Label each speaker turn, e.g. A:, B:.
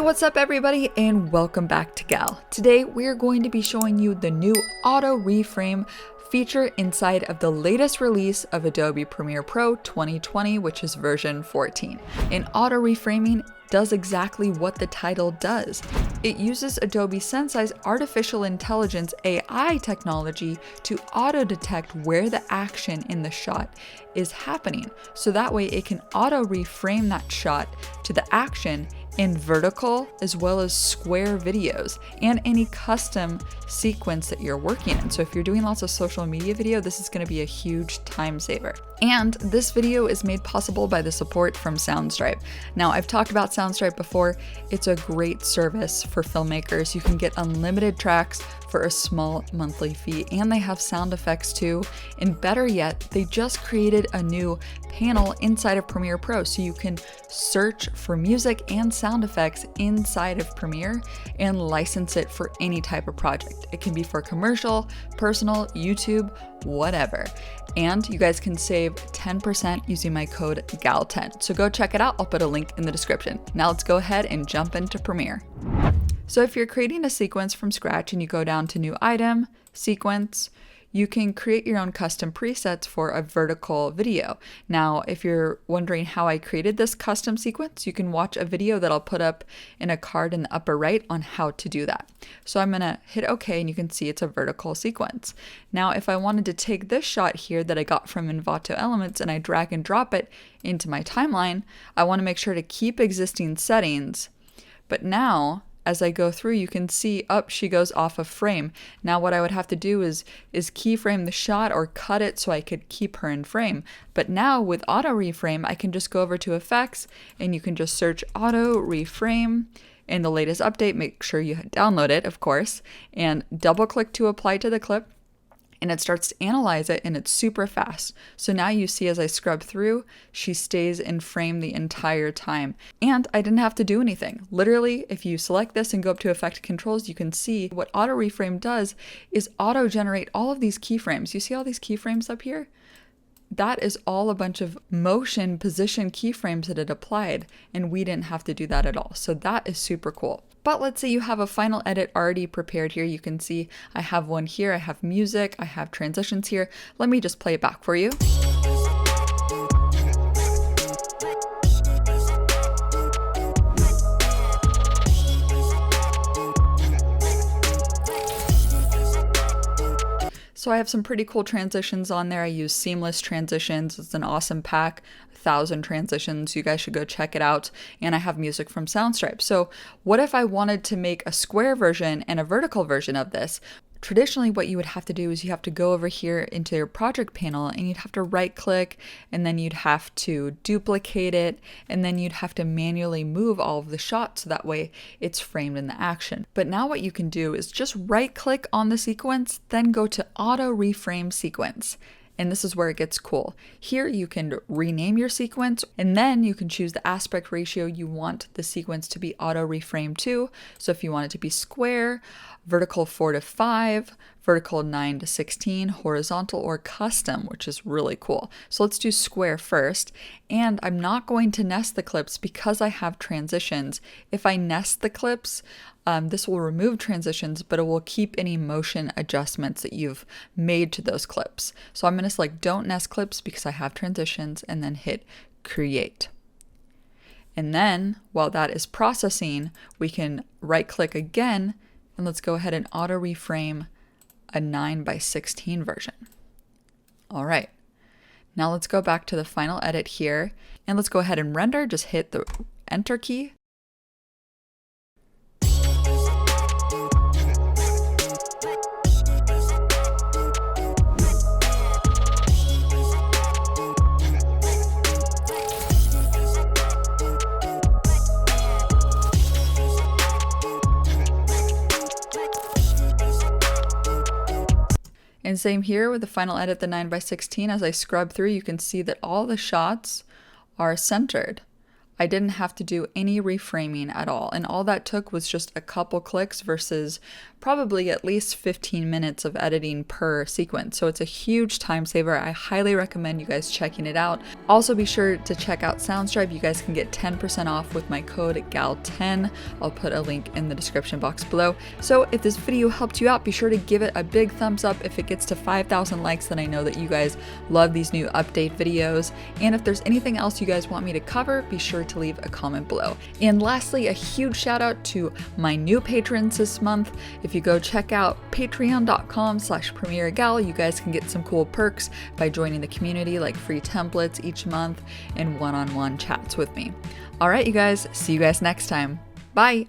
A: what's up everybody, and welcome back to Gal. Today we're going to be showing you the new auto reframe feature inside of the latest release of Adobe Premiere Pro 2020, which is version 14. And auto reframing does exactly what the title does. It uses Adobe Sensei's artificial intelligence AI technology to auto detect where the action in the shot is happening. So that way it can auto reframe that shot to the action in vertical as well as square videos and any custom sequence that you're working in. So if you're doing lots of social media video, this is going to be a huge time saver. And this video is made possible by the support from Soundstripe. Now, I've talked about Soundstripe before. It's a great service for filmmakers. You can get unlimited tracks for a small monthly fee, and they have sound effects too. And better yet, they just created a new panel inside of Premiere Pro, so you can search for music and sound effects inside of Premiere and license it for any type of project. It can be for commercial, personal, YouTube, whatever. And you guys can save 10% using my code GAL10. So go check it out. I'll put a link in the description. Now let's go ahead and jump into Premiere. So if you're creating a sequence from scratch and you go down to New Item, Sequence, you can create your own custom presets for a vertical video. Now, if you're wondering how I created this custom sequence, you can watch a video that I'll put up in a card in the upper right on how to do that. So I'm gonna hit OK, and you can see it's a vertical sequence. Now, if I wanted to take this shot here that I got from Envato Elements and I drag and drop it into my timeline, I wanna make sure to keep existing settings. But now, as I go through, you can see she goes off of frame. Now what I would have to do is keyframe the shot or cut it so I could keep her in frame. But now with auto reframe, I can just go over to effects and you can just search auto reframe in the latest update. Make sure you download it, of course, and double click to apply to the clip. And it starts to analyze it, and it's super fast. So now you see as I scrub through, she stays in frame the entire time. And I didn't have to do anything. Literally, if you select this and go up to Effect Controls, you can see what auto reframe does is auto generate all of these keyframes. You see all these keyframes up here? That is all a bunch of motion position keyframes that it applied, and we didn't have to do that at all. So that is super cool. But let's say you have a final edit already prepared here. You can see I have one here, I have music, I have transitions here. Let me just play it back for you. So I have some pretty cool transitions on there. I use seamless transitions. It's an awesome pack, 1,000 transitions. You guys should go check it out. And I have music from Soundstripe. So what if I wanted to make a square version and a vertical version of this? Traditionally, what you would have to do is you have to go over here into your project panel and you'd have to right click, and then you'd have to duplicate it, and then you'd have to manually move all of the shots so that way it's framed in the action. But now what you can do is just right click on the sequence, then go to auto reframe sequence. And this is where it gets cool. Here you can rename your sequence, and then you can choose the aspect ratio you want the sequence to be auto reframed to. So if you want it to be square, vertical 4:5, vertical 9:16, horizontal, or custom, which is really cool. So let's do square first. And I'm not going to nest the clips because I have transitions. If I nest the clips, this will remove transitions, but it will keep any motion adjustments that you've made to those clips. So I'm going to select don't nest clips because I have transitions, and then hit create. And then while that is processing, we can right click again, and let's go ahead and auto reframe a 9:16 version. All right. Now let's go back to the final edit here, and let's go ahead and render. Just hit the enter key. And same here with the final edit, the 9:16. As I scrub through, you can see that all the shots are centered. I didn't have to do any reframing at all. And all that took was just a couple clicks versus probably at least 15 minutes of editing per sequence. So it's a huge time saver. I highly recommend you guys checking it out. Also be sure to check out Soundstripe. You guys can get 10% off with my code GAL10. I'll put a link in the description box below. So if this video helped you out, be sure to give it a big thumbs up. If it gets to 5,000 likes, then I know that you guys love these new update videos. And if there's anything else you guys want me to cover, be sure to leave a comment below. And lastly, a huge shout out to my new patrons this month. If you go check out patreon.com/premieregal, you guys can get some cool perks by joining the community, like free templates each month and one-on-one chats with me. All right, you guys, see you guys next time. Bye.